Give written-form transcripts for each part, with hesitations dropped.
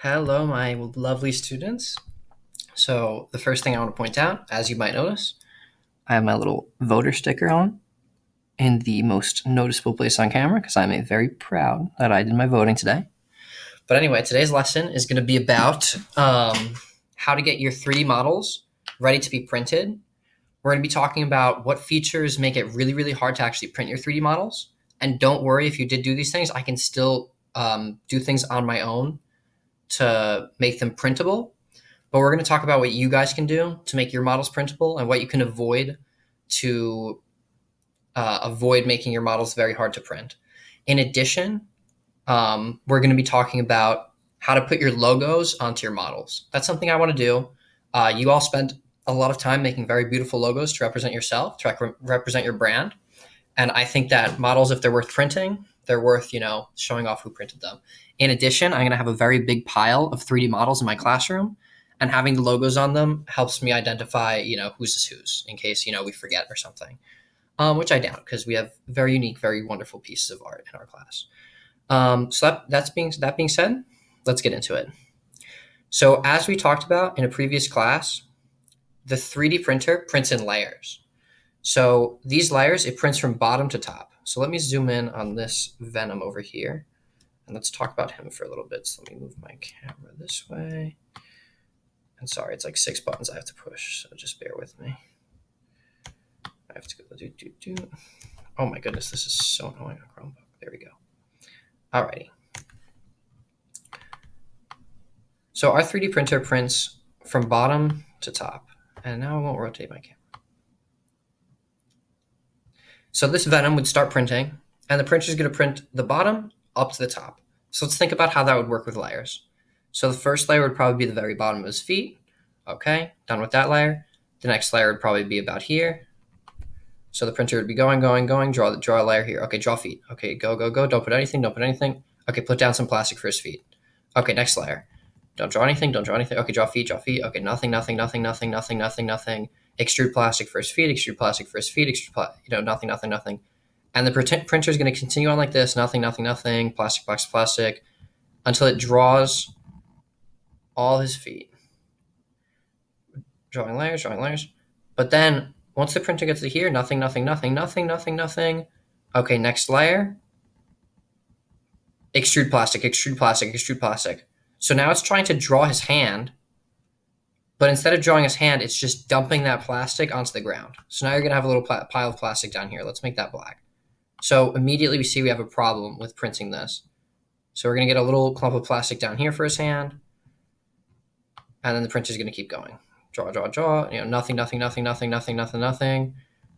Hello, my lovely students. So, the first thing I want to point out, as you might notice, I have my little voter sticker on in the most noticeable place on camera because I'm very proud that I did my voting today. But anyway, today's lesson is going to be about how to get your 3D models ready to be printed. We're going to be talking about what features make it really, really hard to actually print your 3D models. And don't worry if you did do these things, I can still do things on my own to make them printable. But we're going to talk about what you guys can do to make your models printable and what you can avoid to avoid making your models very hard to print. In addition, we're going to be talking about how to put your logos onto your models. That's something I want to do. You all spend a lot of time making very beautiful logos to represent yourself, to represent your brand. And I think that models, if they're worth printing, they're worth, showing off who printed them. In addition, I'm going to have a very big pile of 3D models in my classroom, and having the logos on them helps me identify, whose is whose in case, we forget or something, which I doubt because we have very unique, very wonderful pieces of art in our class. So that being said, let's get into it. So as we talked about in a previous class, the 3D printer prints in layers. So these layers, it prints from bottom to top. So let me zoom in on this Venom over here, and let's talk about him for a little bit. So let me move my camera this way. And sorry, it's like 6 buttons I have to push, so just bear with me. I have to go Oh my goodness, this is so annoying on Chromebook. There we go. Alrighty. So our 3D printer prints from bottom to top. And now I won't rotate my camera. So this Venom would start printing, and the printer is going to print the bottom up to the top. So let's think about how that would work with layers. So the first layer would probably be the very bottom of his feet. Okay, done with that layer. The next layer would probably be about here. So the printer would be going, draw a layer here. Okay, draw feet. Okay, go. Don't put anything. Okay, put down some plastic for his feet. Okay, next layer. Don't draw anything. Okay, draw feet. Okay, nothing. Extrude plastic for his feet, nothing. And the printer is going to continue on like this, nothing, plastic, until it draws all his feet. Drawing layers. But then once the printer gets to here, nothing. Okay, next layer. Extrude plastic. So now it's trying to draw his hand, but instead of drawing his hand, it's just dumping that plastic onto the ground. So now you're going to have a little pile of plastic down here. Let's make that black. So immediately we see we have a problem with printing this. So we're going to get a little clump of plastic down here for his hand. And then the printer is going to keep going. Draw. Nothing.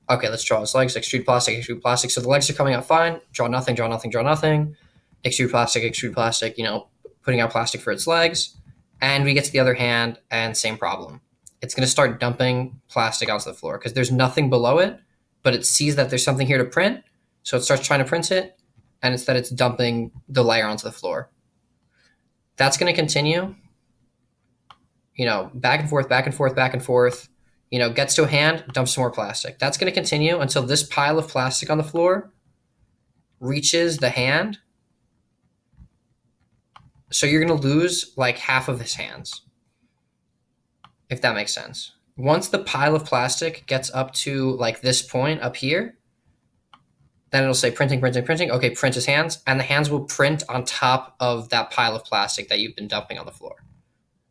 Okay, let's draw his legs. Extrude plastic. So the legs are coming out fine. Draw nothing. Extrude plastic, putting out plastic for its legs. And we get to the other hand, and same problem. It's going to start dumping plastic onto the floor because there's nothing below it, but it sees that there's something here to print. So it starts trying to print it, and instead it's dumping the layer onto the floor. That's going to continue, back and forth, gets to a hand, dumps some more plastic. That's going to continue until this pile of plastic on the floor reaches the hand. So you're going to lose like half of his hands, if that makes sense. Once the pile of plastic gets up to like this point up here, then it'll say printing. Okay, print his hands, and the hands will print on top of that pile of plastic that you've been dumping on the floor.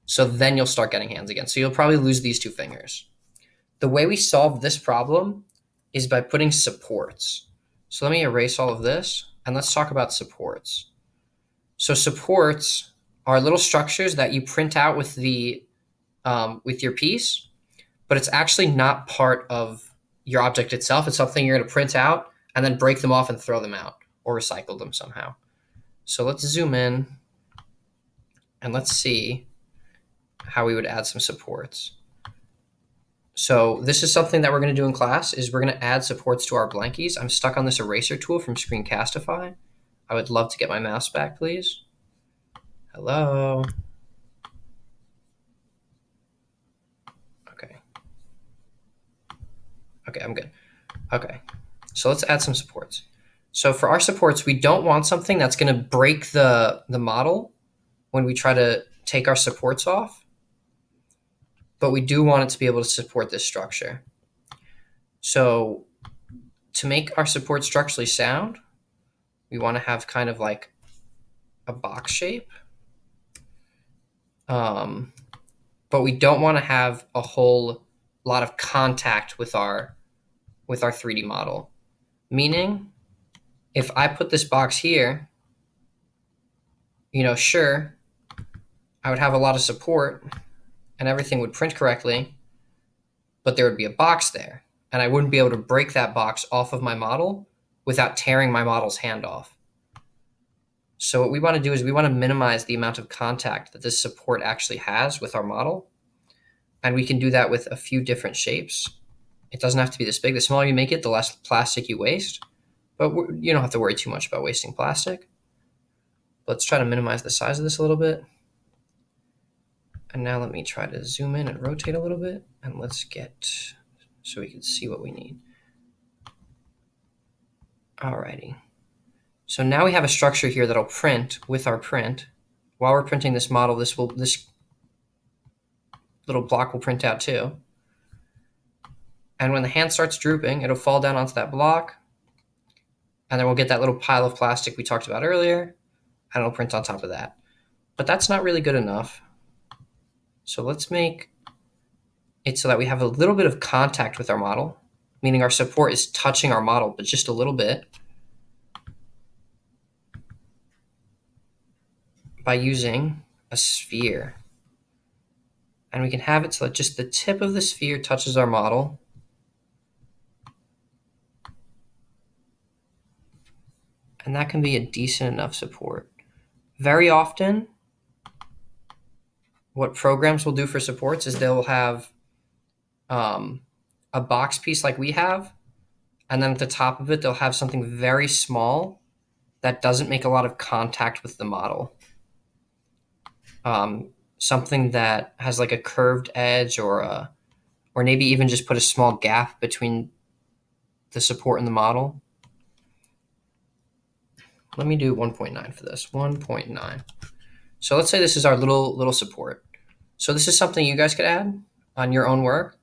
So then you'll start getting hands again. So you'll probably lose these 2 fingers. The way we solve this problem is by putting supports. So let me erase all of this, and let's talk about supports. So supports are little structures that you print out with with your piece, but it's actually not part of your object itself. It's something you're going to print out and then break them off and throw them out or recycle them somehow. So let's zoom in and let's see how we would add some supports. So this is something that we're going to do in class is we're going to add supports to our blankies. I'm stuck on this eraser tool from Screencastify. I would love to get my mouse back, please. Hello. Okay, I'm good. Okay, so let's add some supports. So for our supports, we don't want something that's going to break the model when we try to take our supports off, but we do want it to be able to support this structure. So to make our support structurally sound, we want to have kind of like a box shape. But we don't want to have a whole lot of contact with our 3D model. Meaning, if I put this box here, sure, I would have a lot of support and everything would print correctly, but there would be a box there, and I wouldn't be able to break that box off of my model without tearing my model's hand off. So what we want to do is we want to minimize the amount of contact that this support actually has with our model. And we can do that with a few different shapes. It doesn't have to be this big. The smaller you make it, the less plastic you waste. But you don't have to worry too much about wasting plastic. Let's try to minimize the size of this a little bit. And now let me try to zoom in and rotate a little bit. And let's get, so we can see what we need. Alrighty. So now we have a structure here that'll print with our print. While we're printing this model, this little block will print out too. And when the hand starts drooping, it'll fall down onto that block. And then we'll get that little pile of plastic we talked about earlier, and it'll print on top of that. But that's not really good enough. So let's make it so that we have a little bit of contact with our model, meaning our support is touching our model, but just a little bit, by using a sphere. And we can have it so that just the tip of the sphere touches our model. And that can be a decent enough support. Very often, what programs will do for supports is they'll have a box piece like we have, and then at the top of it, they'll have something very small that doesn't make a lot of contact with the model. Something that has like a curved edge, or maybe even just put a small gap between the support and the model. Let me do 1.9 for this. 1.9. So let's say this is our little support. So this is something you guys could add on your own work.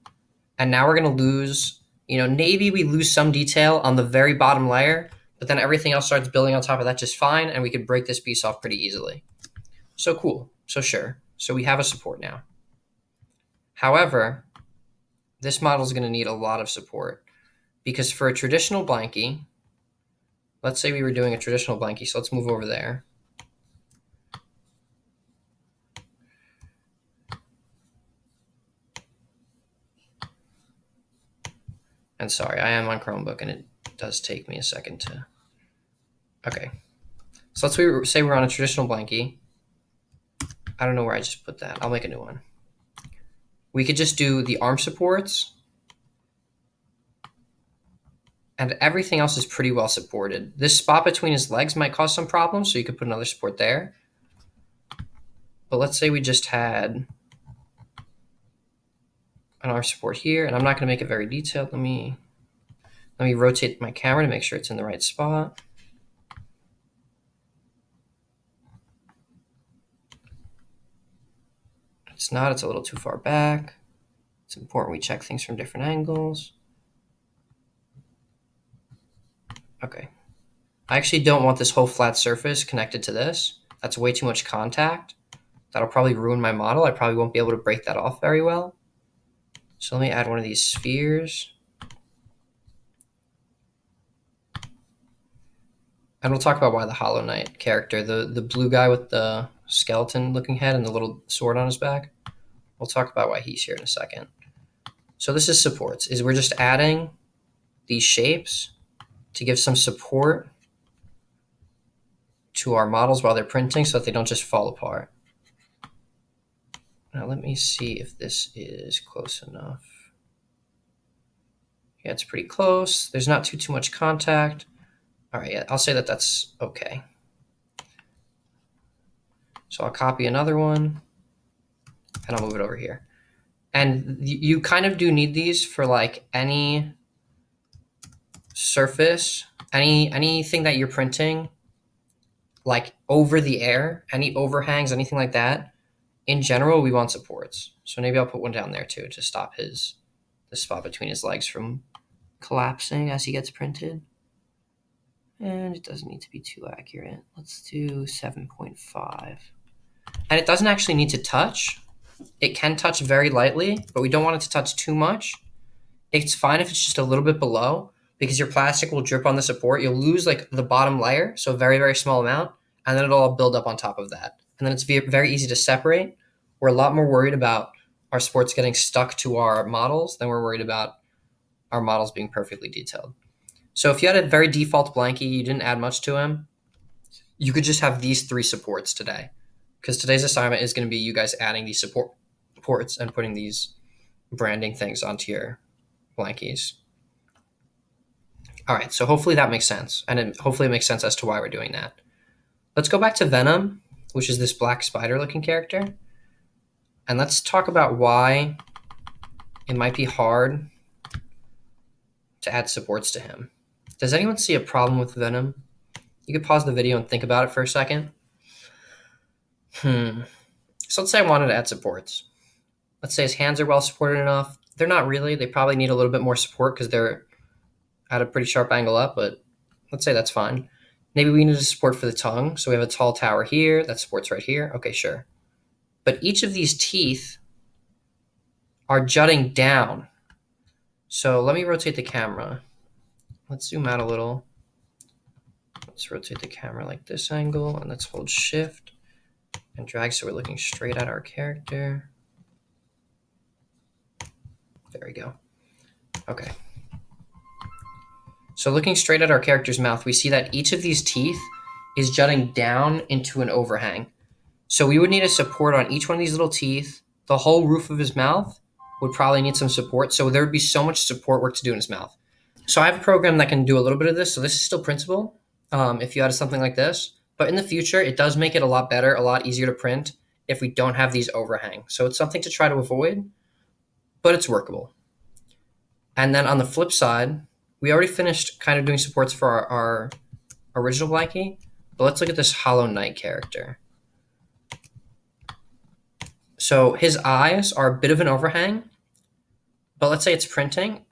And now we're going to lose, maybe we lose some detail on the very bottom layer, but then everything else starts building on top of that just fine, and we could break this piece off pretty easily. So cool. So sure. So we have a support now. However, this model is going to need a lot of support, because for a traditional blankie, let's say we were doing a traditional blankie, so let's move over there. And sorry, I am on Chromebook, and it does take me a second to... Okay. So let's say we're on a traditional blankie. I don't know where I just put that. I'll make a new one. We could just do the arm supports, and everything else is pretty well supported. This spot between his legs might cause some problems, so you could put another support there. But let's say we just had an arm support here, and I'm not going to make it very detailed. Let me rotate my camera to make sure it's in the right spot. It's not, it's a little too far back. It's important we check things from different angles. Okay. I actually don't want this whole flat surface connected to this. That's way too much contact. That'll probably ruin my model. I probably won't be able to break that off very well. So let me add one of these spheres. And we'll talk about why the Hollow Knight character, the blue guy with the skeleton looking head and the little sword on his back, we'll talk about why he's here in a second. So this is supports, we're just adding these shapes to give some support to our models while they're printing so that they don't just fall apart. Now let me see if this is close enough. Yeah, it's pretty close. There's not too much contact. All right, yeah, I'll say that that's okay. So I'll copy another one, and I'll move it over here. And you kind of do need these for like any surface, anything that you're printing like over the air, any overhangs, anything like that, in general, we want supports. So maybe I'll put one down there too to stop the spot between his legs from collapsing as he gets printed. And it doesn't need to be too accurate. Let's do 7.5. And it doesn't actually need to touch. It can touch very lightly, but we don't want it to touch too much. It's fine if it's just a little bit below, because your plastic will drip on the support. You'll lose like the bottom layer, so a very, very small amount, and then it'll all build up on top of that. And then it's very easy to separate. We're a lot more worried about our supports getting stuck to our models than we're worried about our models being perfectly detailed. So if you had a very default blankie, you didn't add much to him, you could just have these 3 supports today. Because today's assignment is going to be you guys adding these supports and putting these branding things onto your blankies. All right, so hopefully that makes sense. And hopefully it makes sense as to why we're doing that. Let's go back to Venom, which is this black spider looking character. And let's talk about why it might be hard to add supports to him. Does anyone see a problem with Venom? You could pause the video and think about it for a second. So let's say I wanted to add supports. Let's say his hands are well supported enough. They're not really. They probably need a little bit more support because they're at a pretty sharp angle up, but let's say that's fine. Maybe we need a support for the tongue. So we have a tall tower here. That supports right here. Okay, sure. But each of these teeth are jutting down. So let me rotate the camera. Let's zoom out a little. Let's rotate the camera like this angle, and let's hold shift and drag so we're looking straight at our character. There we go. Okay. So looking straight at our character's mouth, we see that each of these teeth is jutting down into an overhang. So we would need a support on each one of these little teeth. The whole roof of his mouth would probably need some support. So there would be so much support work to do in his mouth. So I have a program that can do a little bit of this. So this is still printable if you added something like this. But in the future, it does make it a lot better, a lot easier to print if we don't have these overhangs. So it's something to try to avoid, but it's workable. And then on the flip side, we already finished kind of doing supports for our original blankie, but let's look at this Hollow Knight character. So his eyes are a bit of an overhang, but let's say it's printing.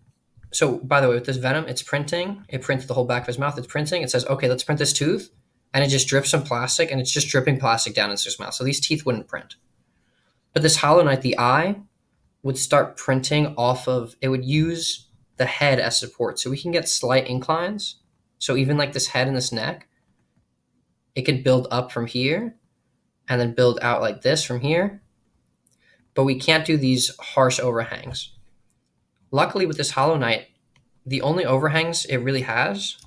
So by the way, with this Venom, it's printing. It prints the whole back of his mouth. It's printing. It says, okay, let's print this tooth. And it just drips some plastic, and it's just dripping plastic down into his mouth. So these teeth wouldn't print. But this Hollow Knight, the eye, would start printing off of, it would use the head as support. So we can get slight inclines. So even like this head and this neck, it could build up from here and then build out like this from here. But we can't do these harsh overhangs. Luckily with this Hollow Knight, the only overhangs it really has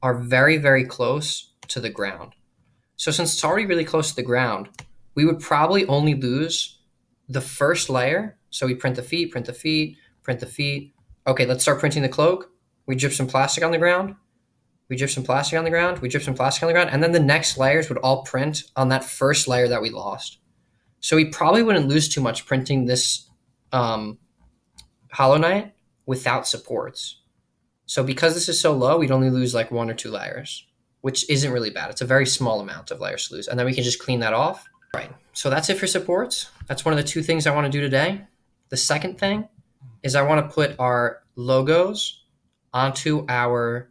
are very, very close to the ground. So since it's already really close to the ground, we would probably only lose the first layer. So we print the feet, print the feet, print the feet. Okay, let's start printing the cloak. We drip some plastic on the ground. We drip some plastic on the ground. We drip some plastic on the ground. And then the next layers would all print on that first layer that we lost. So we probably wouldn't lose too much printing this Hollow Knight without supports. So because this is so low, we'd only lose like 1 or 2 layers, which isn't really bad. It's a very small amount of layers to lose. And then we can just clean that off. Right. So that's it for supports. That's one of the 2 things I want to do today. The second thing is I want to put our logos onto our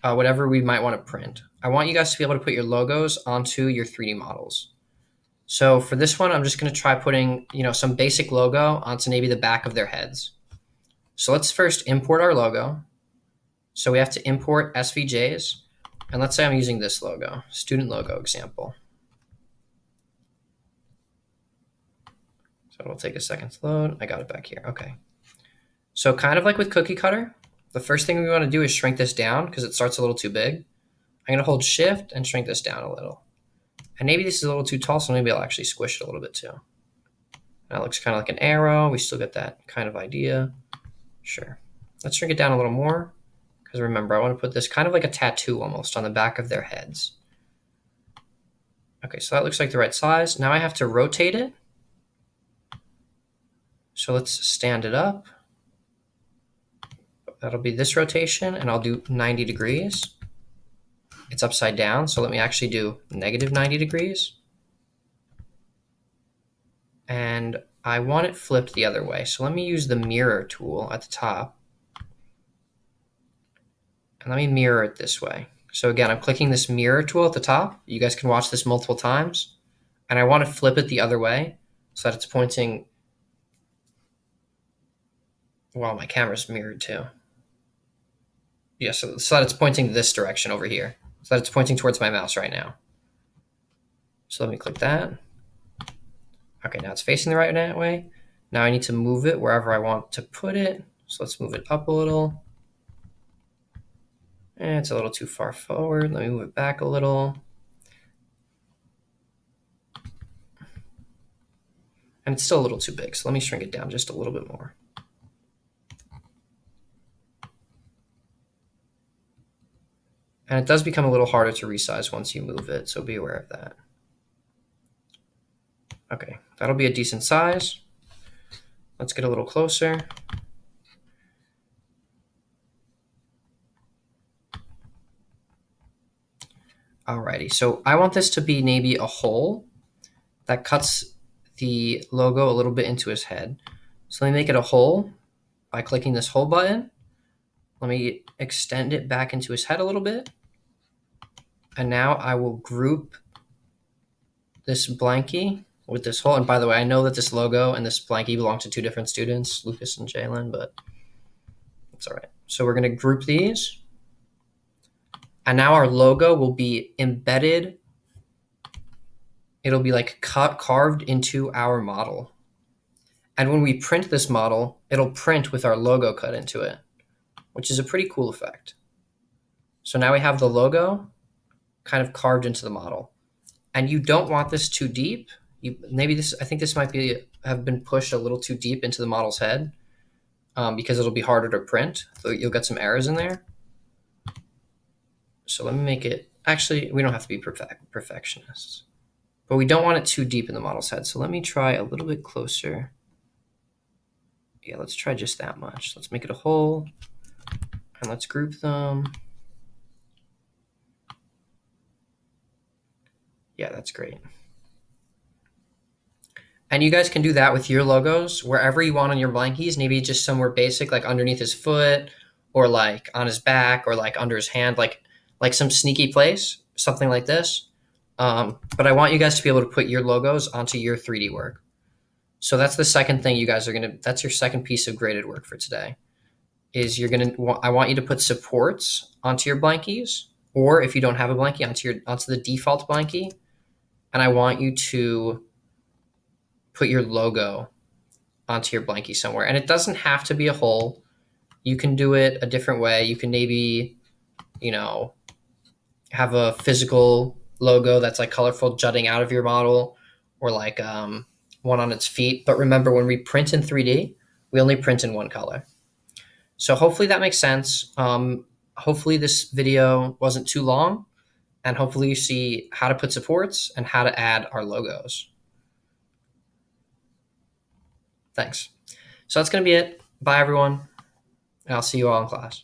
whatever we might want to print. I want you guys to be able to put your logos onto your 3D models. So for this one, I'm just going to try putting, some basic logo onto maybe the back of their heads. So let's first import our logo. So we have to import SVJs. And let's say I'm using this logo, student logo example. So it'll take a second to load. I got it back here. Okay. So kind of like with Cookie Cutter, the first thing we want to do is shrink this down because it starts a little too big. I'm going to hold shift and shrink this down a little. And maybe this is a little too tall, so maybe I'll actually squish it a little bit too. That looks kind of like an arrow. We still get that kind of idea. Sure. Let's shrink it down a little more. Because remember, I want to put this kind of like a tattoo almost on the back of their heads. Okay, so that looks like the right size. Now I have to rotate it. So let's stand it up. That'll be this rotation, and I'll do 90 degrees. it's upside down. So let me actually do negative 90 degrees. And I want it flipped the other way. So let me use the mirror tool at the top. And let me mirror it this way. So again, I'm clicking this mirror tool at the top. You guys can watch this multiple times. And I want to flip it the other way so that it's pointing. Wow, my camera's mirrored too. Yeah, so that it's pointing this direction over here. So that it's pointing towards my mouse right now. So let me click that. Okay, now it's facing the right way. Now I need to move it wherever I want to put it. So let's move it up a little. And it's a little too far forward. Let me move it back a little. And it's still a little too big, so let me shrink it down just a little bit more. And it does become a little harder to resize once you move it, so be aware of that. Okay, that'll be a decent size. Let's get a little closer. Alrighty, so I want this to be maybe a hole that cuts the logo a little bit into his head. So let me make it a hole by clicking this hole button. Let me extend it back into his head a little bit. And now I will group this blankie with this hole. And by the way, I know that this logo and this blankie belong to two different students, Lucas and Jalen, but that's all right. So we're going to group these. And now our logo will be embedded. It'll be like carved into our model. And when we print this model, it'll print with our logo cut into it, which is a pretty cool effect. So now we have the logo kind of carved into the model. And you don't want this too deep. I think this might have been pushed a little too deep into the model's head because it'll be harder to print. So you'll get some errors in there. So let me make it, actually, we don't have to be perfectionists, but we don't want it too deep in the model's head. So let me try a little bit closer. Yeah, let's try just that much. Let's make it a hole and let's group them. Yeah, that's great. And you guys can do that with your logos wherever you want on your blankies, maybe just somewhere basic, like underneath his foot or like on his back or like under his hand, like some sneaky place, something like this. But I want you guys to be able to put your logos onto your 3D work. So that's the second thing you guys are that's your second piece of graded work for today, is I want you to put supports onto your blankies, or if you don't have a blankie, onto the default blankie. And I want you to put your logo onto your blankie somewhere. And it doesn't have to be a hole. You can do it a different way. You can maybe, have a physical logo that's like colorful jutting out of your model, or like one on its feet. But remember, when we print in 3D, we only print in one color. So hopefully that makes sense. Hopefully this video wasn't too long, and hopefully you see how to put supports and how to add our logos. Thanks. So that's going to be it. Bye, everyone. And I'll see you all in class.